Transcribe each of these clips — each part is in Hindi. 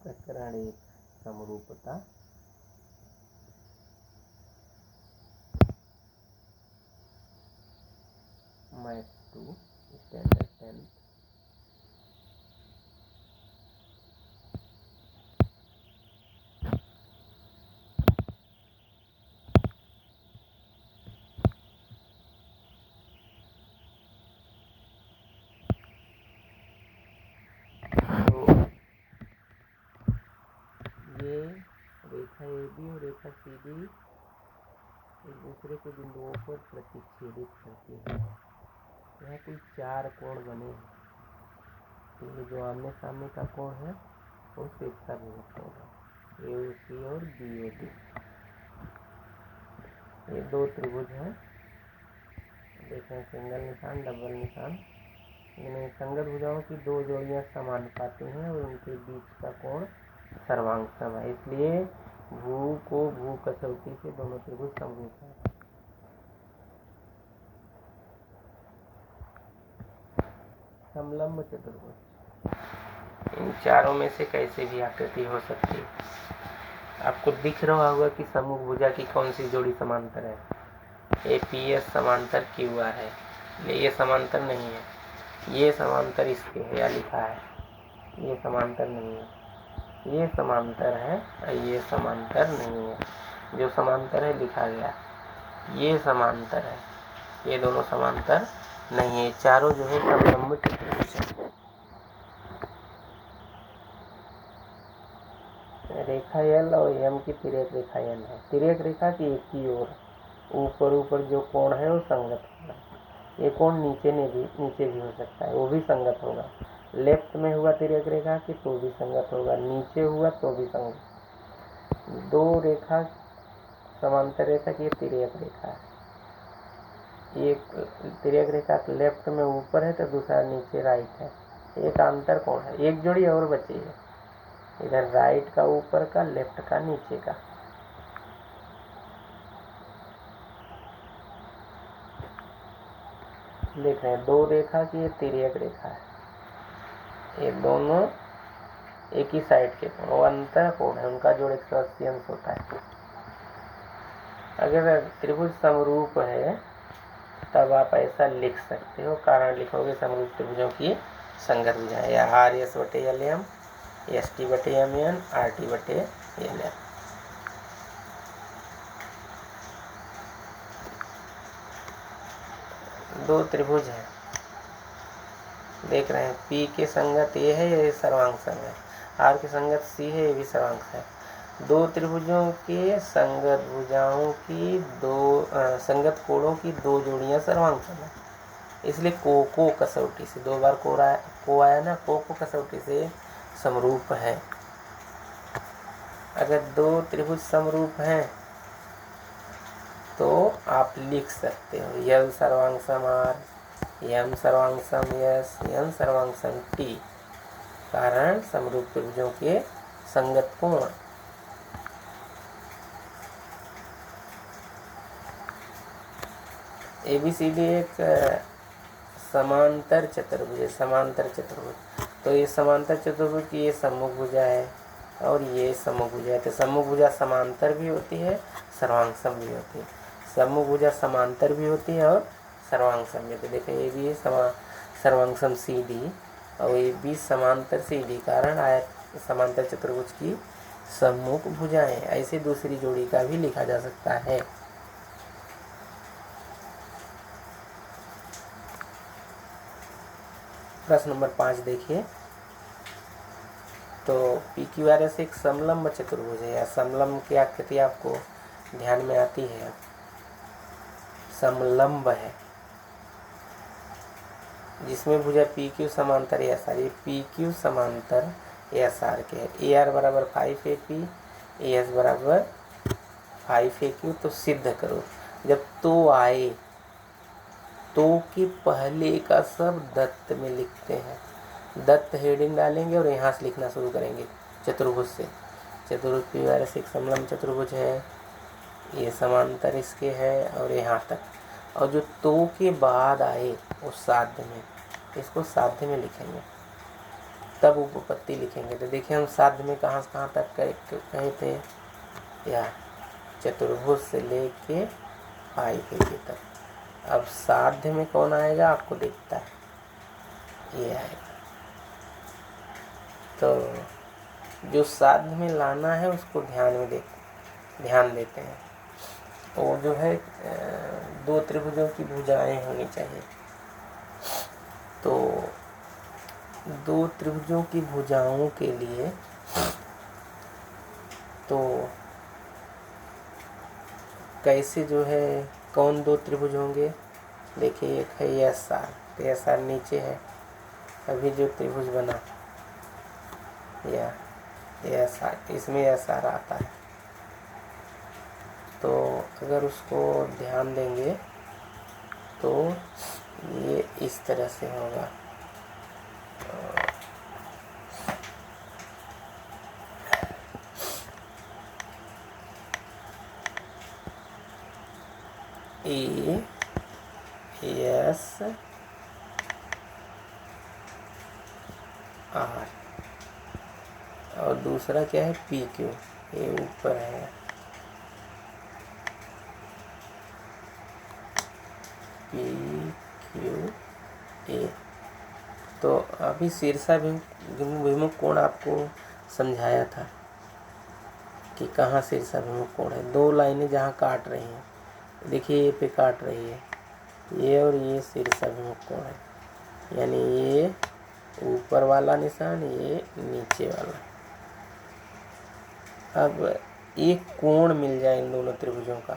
प्रकरण 1 समरूपता। Math 2 standard 10। ये रेखा AB और रेखा CD एक दूसरे के बिंदुओं पर प्रतिच्छेदित करती है। यहाँ कुल 4 कोण बने हैं। ये जो आमने सामने का कोण है वो शेषा विभक्त होगा, AOC और BOD। ये 2 त्रिभुज हैं, देखें सिंगल निशान डबल निशान। इन्हें संगत भुजाओं की 2 जोड़ियां समानुपाती हैं और उनके बीच का कोण सर्वांग है, इसलिए भू को भू कसौटी से दोनों त्रिभुज समरूप हैं। समलंब चतुर्भुज इन चारों में से कैसे भी आकृति हो सकती है। आपको दिख रहा होगा कि समूह भुजा की कौन सी जोड़ी समांतर है। APS समांतर QR है, ये समांतर नहीं है। ये समांतर इसके है, या लिखा है ये समांतर नहीं है। ये समांतर है और ये समांतर नहीं है। जो समांतर है लिखा गया, ये समांतर है, ये दोनों समांतर नहीं है। चारों जो है समलंब चतुर्भुज है। रेखा L और M की तिर्यक रेखा N है। तिर्यक रेखा की एक ही ओर ऊपर जो कोण है वो संगत होगा। ये कोण नीचे भी हो सकता है, वो भी संगत होगा। लेफ्ट में हुआ तिर्यक रेखा की तो भी संगत होगा, नीचे हुआ तो भी संगत। 2 रेखा समांतर रेखा की तिर्यक रेखा है। एक तिर्यक रेखा लेफ्ट में ऊपर है तो दूसरा नीचे राइट है। एक अंतर कोण है, एक जोड़ी और बची है, इधर राइट का ऊपर का, लेफ्ट का नीचे का। देख रहे हैं 2 रेखा की ये तिर्यक रेखा है, ये दोनों एक ही साइड के कोण, वो अंतर कोण है, उनका जोड़ 180 अंश होता है। अगर त्रिभुज समरूप है तब आप ऐसा लिख सकते हो, कारण लिखोगे समरूप त्रिभुजों की संगत भुजाएं, या RS/LM, ST/MN, RT/LM। 2 त्रिभुज है, देख रहे हैं P के संगत ये है, ये सर्वांग सम है। R के संगत C है, ये भी सर्वांग है। 2 त्रिभुजों के संगत भुजाओं की संगत कोणों की 2 जोड़ियां सर्वांग सम है, इसलिए को कसौटी से 2 बार को आया ना, को कसौटी से समरूप है। अगर 2 त्रिभुज समरूप हैं तो आप लिख सकते हो L सर्वांग सम R, M सर्वांग सम S, N सर्वांग सम T, कारण समरूप त्रिभुजों के संगत कोण। ABCD एक समांतर चतुर्भुज है, समांतर चतुर्भुज। तो ये समांतर चतुर्भुज की ये सम्मुख भुजा है और ये सम्मुख भुजा है। तो सम्मुख भुजा समांतर भी होती है, सर्वांग सम भी होती है। सम्मुख भुजा समांतर भी होती है और सर्वांग सम भी होती है। देखिए ये भी सर्वांग सम CD और ये भी समांतर CD, कारण आयत समांतर चतुर्भुज की सम्मुख भुजाएं। ऐसे दूसरी जोड़ी का भी लिखा जा सकता है। प्रश्न नंबर 5 देखिए, तो PQRS एक समलंब चतुर्भुज है, या समलंब की आकृति आपको ध्यान में आती है, समलंब है, जिसमें भुजा PQ समांतर SR। ये PQ समांतर SR के है। AR बराबर 5AP, AS बराबर 5AQ। तो सिद्ध करो। जब तो आए तो के पहले का सब दत्त में लिखते हैं, दत्त हेडिंग डालेंगे और यहाँ से लिखना शुरू करेंगे चतुर्भुज से। चतुर्भुज PQRS एक समलंब चतुर्भुज है, ये समांतर इसके है और यहाँ तक। और जो तो के बाद आए उस साध्य में, इसको साध्य में लिखेंगे। तब उपपत्ति लिखेंगे। तो देखिए हम साध्य में कहाँ से कहाँ तक कहे थे, या चतुर्भुज से लेके पाई के लिए तक। अब साध्य में कौन आएगा आपको दिखता है, ये आएगा। तो जो साध्य में लाना है उसको ध्यान देते हैं। और जो है 2 त्रिभुजों की भुजाएं होनी चाहिए। तो 2 त्रिभुजों की भुजाओं के लिए तो कैसे जो है कौन 2 त्रिभुज होंगे, देखिए एक है एस आर, तो एस आर नीचे है, अभी जो त्रिभुज बना या एस आर, इसमें एस आर आता है। तो अगर उसको ध्यान देंगे तो ये इस तरह से होगा। ए एस आर और दूसरा क्या है पी क्यू, ये ऊपर है। P Q A. तो अभी शीर्षाभिमुख कोण आपको समझाया था कि कहाँ शीर्षाभिमुख कोण है। 2 लाइनें जहाँ काट रही हैं, देखिए ये पे काट रही है, ये और ये शीर्षाभिमुख कोण है, यानी ये ऊपर वाला निशान, ये नीचे वाला। अब एक कोण मिल जाए इन दोनों त्रिभुजों का,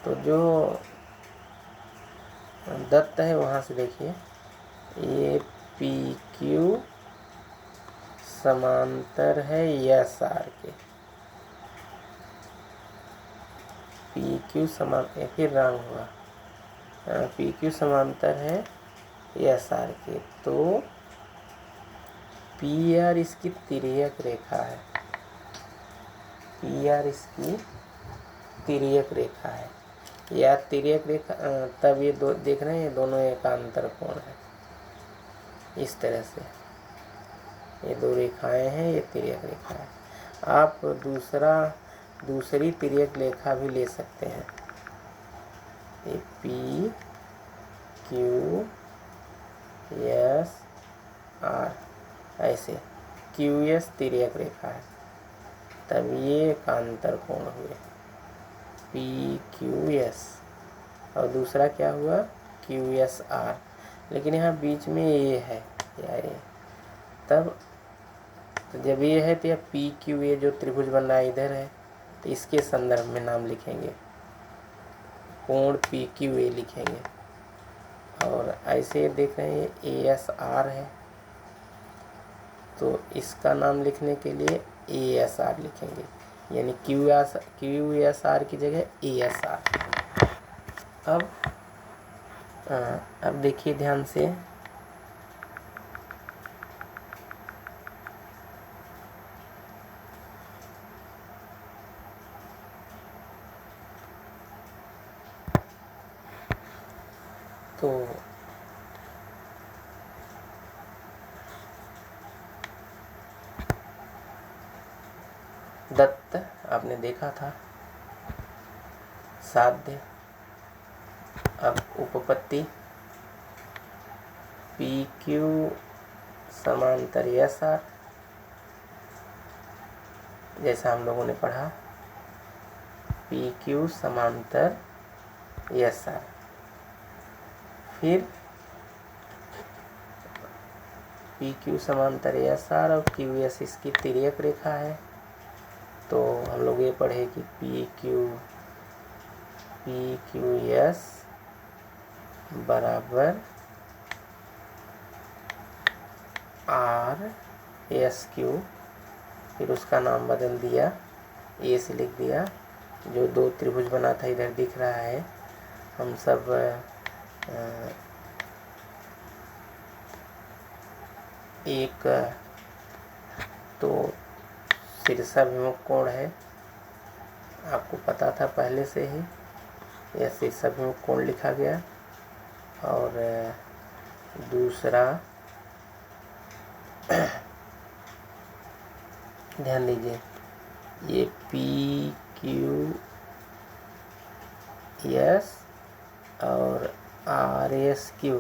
तो जो दत्त है वहाँ से देखिए, ये पी क्यू समांतर है एस आर के, पी क्यू समांतर, फिर रंग हुआ, पी क्यू समांतर है एस आर के। तो पी आर इसकी तिर्यक रेखा है, पी आर इसकी तिर्यक रेखा है, या तिर्यक रेखा, तब ये दो देख रहे हैं, ये दोनों एकांतर कोण है। इस तरह से ये 2 रेखाएं हैं, ये तिर्यक रेखा है। आप दूसरी तिर्यक रेखा भी ले सकते हैं, ये पी क्यू एस आर, ऐसे क्यू एस तिर्यक रेखा है, तब ये एकांतर कोण हुए पी क्यू एस, और दूसरा क्या हुआ क्यू एस आर, लेकिन यहाँ बीच में ये है या ये, तब तो जब ये है तो यह पी क्यू ए जो त्रिभुज बन रहा है इधर है, तो इसके संदर्भ में नाम लिखेंगे, कोण पी क्यू ए लिखेंगे। और ऐसे देख रहे हैं ए एस आर है, तो इसका नाम लिखने के लिए ए एस आर लिखेंगे, यानी क्यू एस आर की जगह ए एस आर। अब देखिए ध्यान से, तो दत्त आपने देखा था, साध्य। अब उपपत्ति पी क्यू समांतर एस आर, जैसा हम लोगों ने पढ़ा, पी क्यू समांतर एस आर। फिर पी क्यू समांतर एस आर और क्यू एस इसकी तिर्यक रेखा है, तो हम लोग ये पढ़े कि पी क्यू एस बराबर आर एस क्यू, फिर उसका नाम बदल दिया, ए से लिख दिया। जो 2 त्रिभुज बना था इधर दिख रहा है, हम सब एक तो शीर्षाभिमुख कोण है, आपको पता था पहले से ही, यह शीर्षाभिमुख कोण लिखा गया। और दूसरा ध्यान दीजिए, ये पी क्यू एस और आर एस क्यू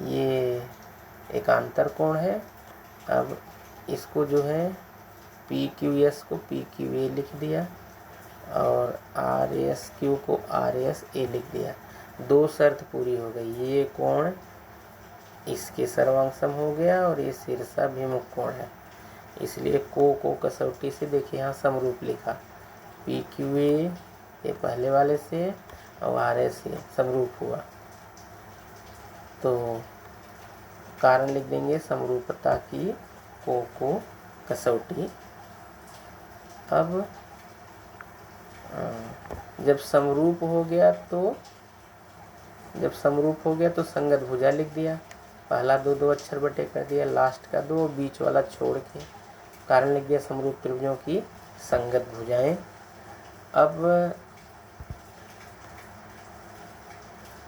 ये एकांतर कोण है। अब इसको जो है पी क्यू एस को पी क्यू ए लिख दिया और आर एस क्यू को आर एस ए लिख दिया। दो शर्त पूरी हो गई, ये कोण इसके सर्वांग हो गया और ये शीर्षाभिमुख कोण है, इसलिए को कसौटी से देखिए यहाँ समरूप लिखा, पी क्यू ए ये पहले वाले से और आर एस से समरूप हुआ, तो कारण लिख देंगे समरूपता की को कसौटी। अब जब समरूप हो गया तो संगत भुजा लिख दिया, पहला दो अक्षर बटे कर दिया, लास्ट का 2 बीच वाला छोड़ के कारण लिख दिया समरूप त्रिभुजों की संगत भुजाएं। अब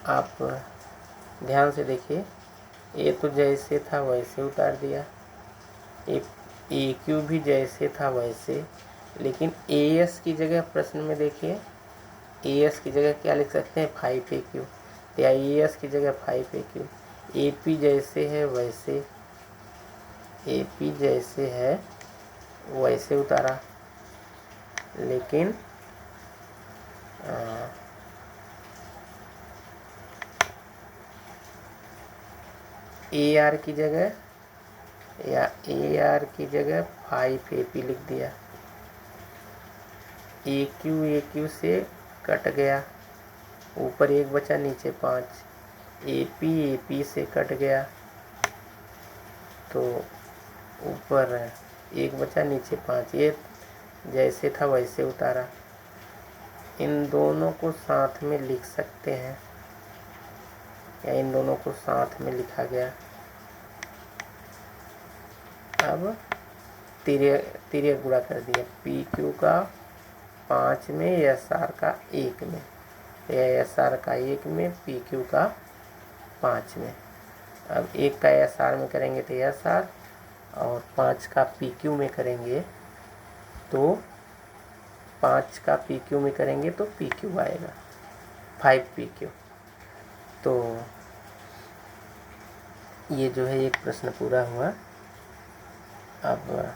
आप ध्यान से देखिए, ये तो जैसे था वैसे उतार दिया, ए क्यू भी जैसे था वैसे, लेकिन ए एस की जगह प्रश्न में देखिए, ए एस की जगह क्या लिख सकते हैं 5 ए क्यू, या ए एस की जगह 5 ए क्यू। ए पी जैसे है वैसे, ए पी जैसे है वैसे उतारा, लेकिन ए आर की जगह 5 ए पी लिख दिया। ए क्यू से कट गया, ऊपर 1 बचा नीचे 5, ए पी से कट गया तो ऊपर 1 बचा नीचे 5, ये जैसे था वैसे उतारा। इन दोनों को साथ में लिख सकते हैं या इन दोनों को साथ में लिखा गया। अब तिर्यक गुणा कर दिया, पी क्यू का 5 में, एस आर का 1 में, या एस आर का 1 में, पी क्यू का 5 में। अब 1 का एस आर में करेंगे तो एस आर, और 5 का पी क्यू में करेंगे तो 5 का पी क्यू में करेंगे तो पी क्यू आएगा 5 पी क्यू। तो ये जो है एक प्रश्न पूरा हुआ। अब